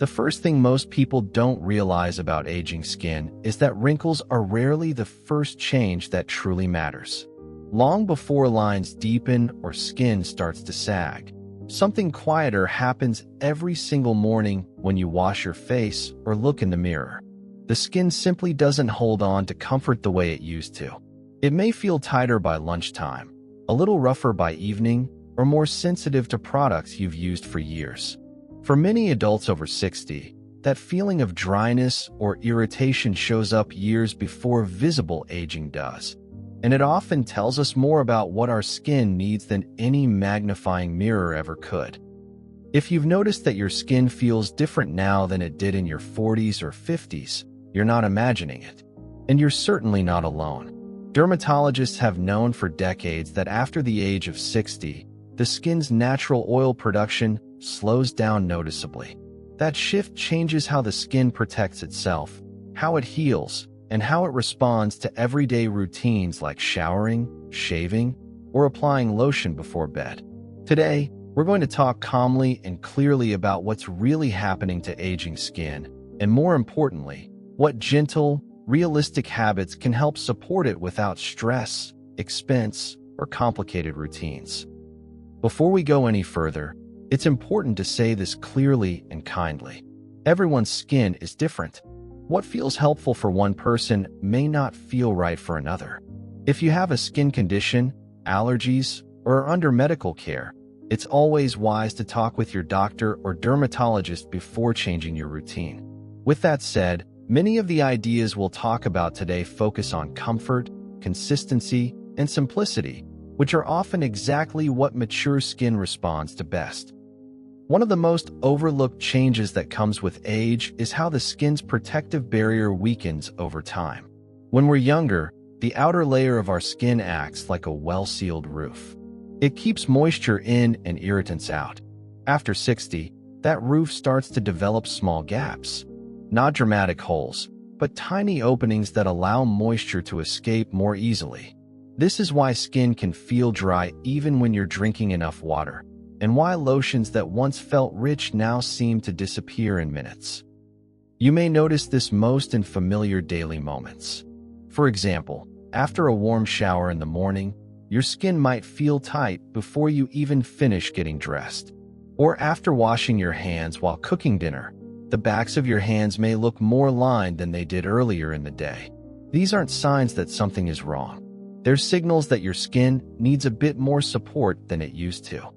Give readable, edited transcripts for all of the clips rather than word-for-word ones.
The first thing most people don't realize about aging skin is that wrinkles are rarely the first change that truly matters. Long before lines deepen or skin starts to sag, something quieter happens every single morning when you wash your face or look in the mirror. The skin simply doesn't hold on to comfort the way it used to. It may feel tighter by lunchtime, a little rougher by evening, or more sensitive to products you've used for years. For many adults over 60, that feeling of dryness or irritation shows up years before visible aging does. And it often tells us more about what our skin needs than any magnifying mirror ever could. If you've noticed that your skin feels different now than it did in your 40s or 50s, you're not imagining it. And you're certainly not alone. Dermatologists have known for decades that after the age of 60, the skin's natural oil production slows down noticeably. That shift changes how the skin protects itself, how it heals, and how it responds to everyday routines like showering, shaving, or applying lotion before bed. Today, we're going to talk calmly and clearly about what's really happening to aging skin, and more importantly, what gentle, realistic habits can help support it without stress, expense, or complicated routines. Before we go any further, it's important to say this clearly and kindly. Everyone's skin is different. What feels helpful for one person may not feel right for another. If you have a skin condition, allergies, or are under medical care, it's always wise to talk with your doctor or dermatologist before changing your routine. With that said, many of the ideas we'll talk about today focus on comfort, consistency, and simplicity, which are often exactly what mature skin responds to best. One of the most overlooked changes that comes with age is how the skin's protective barrier weakens over time. When we're younger, the outer layer of our skin acts like a well-sealed roof. It keeps moisture in and irritants out. After 60, that roof starts to develop small gaps. Not dramatic holes, but tiny openings that allow moisture to escape more easily. This is why skin can feel dry even when you're drinking enough water, and why lotions that once felt rich now seem to disappear in minutes. You may notice this most in familiar daily moments. For example, after a warm shower in the morning, your skin might feel tight before you even finish getting dressed. Or after washing your hands while cooking dinner, the backs of your hands may look more lined than they did earlier in the day. These aren't signs that something is wrong. They're signals that your skin needs a bit more support than it used to.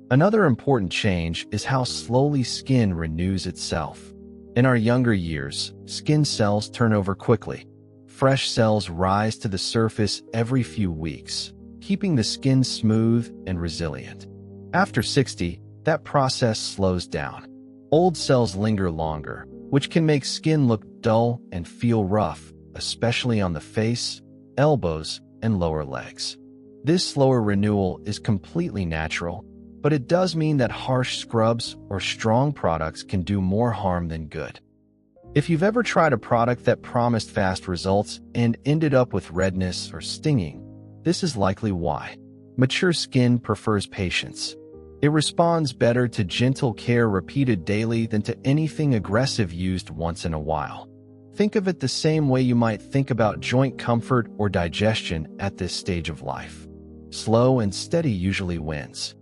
Another important change is how slowly skin renews itself. In our younger years, skin cells turn over quickly. Fresh cells rise to the surface every few weeks, keeping the skin smooth and resilient. After 60, that process slows down. Old cells linger longer, which can make skin look dull and feel rough, especially on the face, elbows, and lower legs. This slower renewal is completely natural, but it does mean that harsh scrubs or strong products can do more harm than good. If you've ever tried a product that promised fast results and ended up with redness or stinging, this is likely why. Mature skin prefers patience. It responds better to gentle care repeated daily than to anything aggressive used once in a while. Think of it the same way you might think about joint comfort or digestion at this stage of life. Slow and steady usually wins.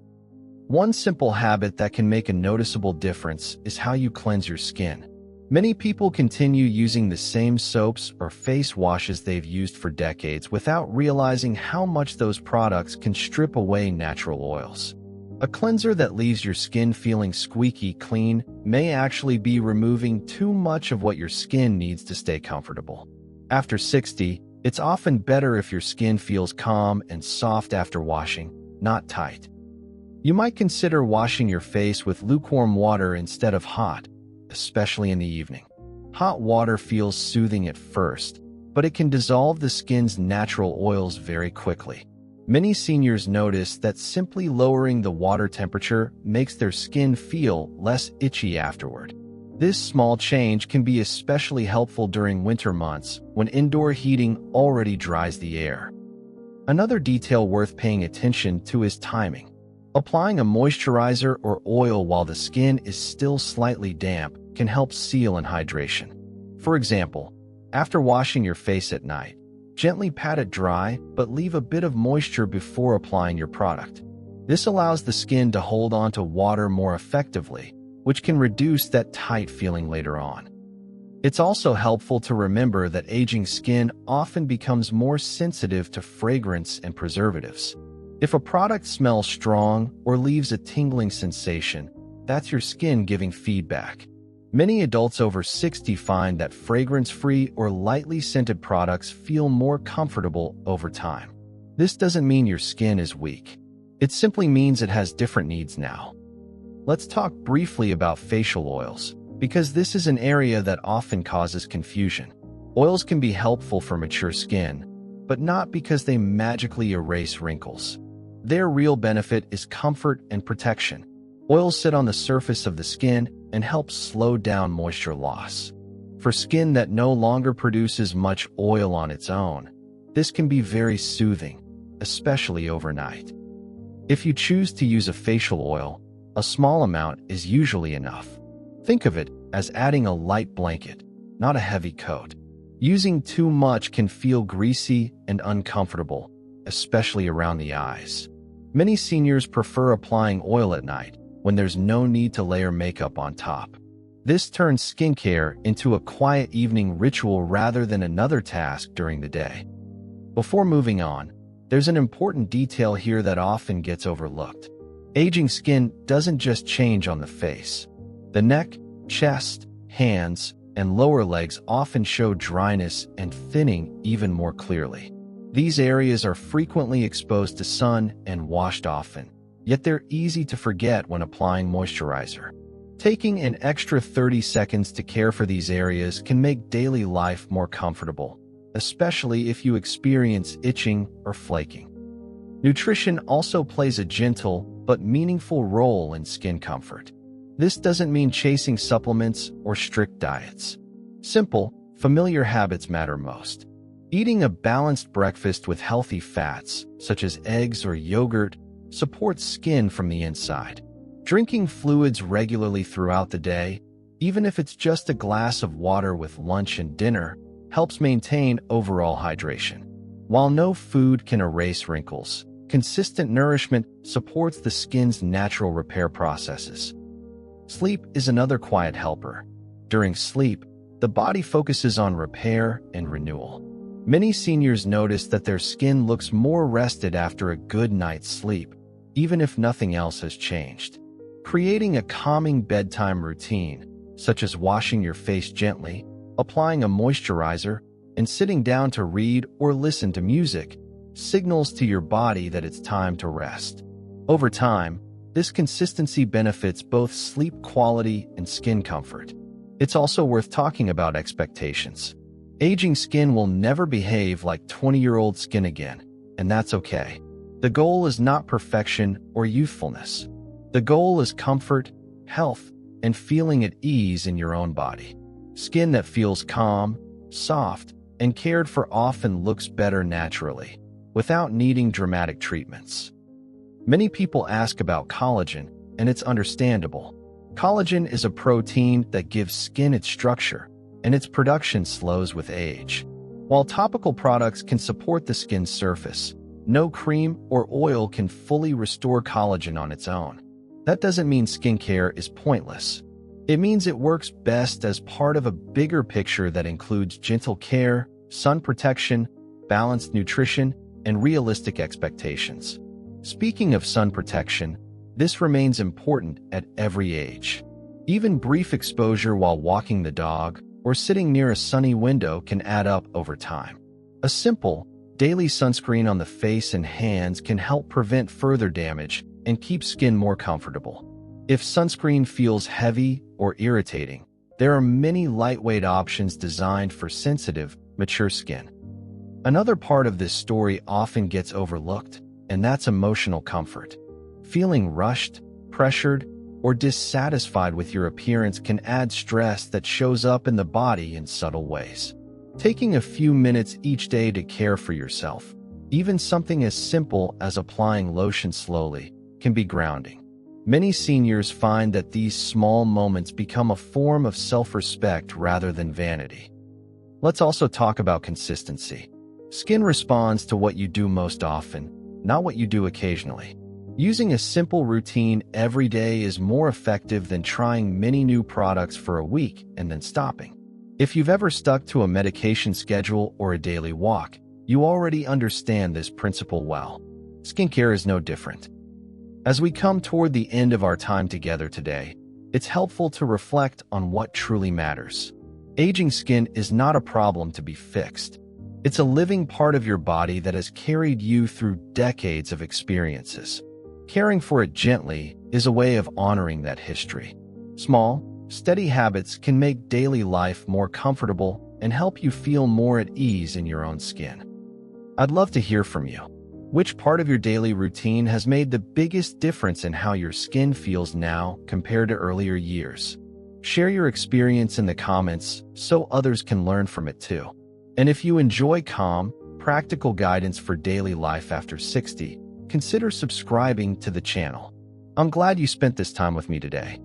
One simple habit that can make a noticeable difference is how you cleanse your skin. Many people continue using the same soaps or face washes they've used for decades without realizing how much those products can strip away natural oils. A cleanser that leaves your skin feeling squeaky clean may actually be removing too much of what your skin needs to stay comfortable. After 60, it's often better if your skin feels calm and soft after washing, not tight. You might consider washing your face with lukewarm water instead of hot, especially in the evening. Hot water feels soothing at first, but it can dissolve the skin's natural oils very quickly. Many seniors notice that simply lowering the water temperature makes their skin feel less itchy afterward. This small change can be especially helpful during winter months when indoor heating already dries the air. Another detail worth paying attention to is timing. Applying a moisturizer or oil while the skin is still slightly damp can help seal and hydration. For example, after washing your face at night, gently pat it dry but leave a bit of moisture before applying your product. This allows the skin to hold on to water more effectively, which can reduce that tight feeling later on. It's also helpful to remember that aging skin often becomes more sensitive to fragrance and preservatives. If a product smells strong or leaves a tingling sensation, that's your skin giving feedback. Many adults over 60 find that fragrance-free or lightly scented products feel more comfortable over time. This doesn't mean your skin is weak. It simply means it has different needs now. Let's talk briefly about facial oils, because this is an area that often causes confusion. Oils can be helpful for mature skin, but not because they magically erase wrinkles. Their real benefit is comfort and protection. Oils sit on the surface of the skin and help slow down moisture loss. For skin that no longer produces much oil on its own, this can be very soothing, especially overnight. If you choose to use a facial oil, a small amount is usually enough. Think of it as adding a light blanket, not a heavy coat. Using too much can feel greasy and uncomfortable, especially around the eyes. Many seniors prefer applying oil at night when there's no need to layer makeup on top. This turns skincare into a quiet evening ritual rather than another task during the day. Before moving on, there's an important detail here that often gets overlooked. Aging skin doesn't just change on the face. The neck, chest, hands, and lower legs often show dryness and thinning even more clearly. These areas are frequently exposed to sun and washed often, yet they're easy to forget when applying moisturizer. Taking an extra 30 seconds to care for these areas can make daily life more comfortable, especially if you experience itching or flaking. Nutrition also plays a gentle but meaningful role in skin comfort. This doesn't mean chasing supplements or strict diets. Simple, familiar habits matter most. Eating a balanced breakfast with healthy fats, such as eggs or yogurt, supports skin from the inside. Drinking fluids regularly throughout the day, even if it's just a glass of water with lunch and dinner, helps maintain overall hydration. While no food can erase wrinkles, consistent nourishment supports the skin's natural repair processes. Sleep is another quiet helper. During sleep, the body focuses on repair and renewal. Many seniors notice that their skin looks more rested after a good night's sleep, even if nothing else has changed. Creating a calming bedtime routine, such as washing your face gently, applying a moisturizer, and sitting down to read or listen to music, signals to your body that it's time to rest. Over time, this consistency benefits both sleep quality and skin comfort. It's also worth talking about expectations. Aging skin will never behave like 20-year-old skin again, and that's okay. The goal is not perfection or youthfulness. The goal is comfort, health, and feeling at ease in your own body. Skin that feels calm, soft, and cared for often looks better naturally, without needing dramatic treatments. Many people ask about collagen, and it's understandable. Collagen is a protein that gives skin its structure, and its production slows with age. While topical products can support the skin's surface, no cream or oil can fully restore collagen on its own. That doesn't mean skincare is pointless. It means it works best as part of a bigger picture that includes gentle care, sun protection, balanced nutrition, and realistic expectations. Speaking of sun protection, this remains important at every age. Even brief exposure while walking the dog or sitting near a sunny window can add up over time. A simple, daily sunscreen on the face and hands can help prevent further damage and keep skin more comfortable. If sunscreen feels heavy or irritating, there are many lightweight options designed for sensitive, mature skin. Another part of this story often gets overlooked, and that's emotional comfort. Feeling rushed, pressured, or dissatisfied with your appearance can add stress that shows up in the body in subtle ways. Taking a few minutes each day to care for yourself, even something as simple as applying lotion slowly, can be grounding. Many seniors find that these small moments become a form of self-respect rather than vanity. Let's also talk about consistency. Skin responds to what you do most often, not what you do occasionally. Using a simple routine every day is more effective than trying many new products for a week and then stopping. If you've ever stuck to a medication schedule or a daily walk, you already understand this principle well. Skincare is no different. As we come toward the end of our time together today, it's helpful to reflect on what truly matters. Aging skin is not a problem to be fixed. It's a living part of your body that has carried you through decades of experiences. Caring for it gently is a way of honoring that history. Small, steady habits can make daily life more comfortable and help you feel more at ease in your own skin. I'd love to hear from you. Which part of your daily routine has made the biggest difference in how your skin feels now compared to earlier years? Share your experience in the comments so others can learn from it too. And if you enjoy calm, practical guidance for daily life after 60, consider subscribing to the channel. I'm glad you spent this time with me today.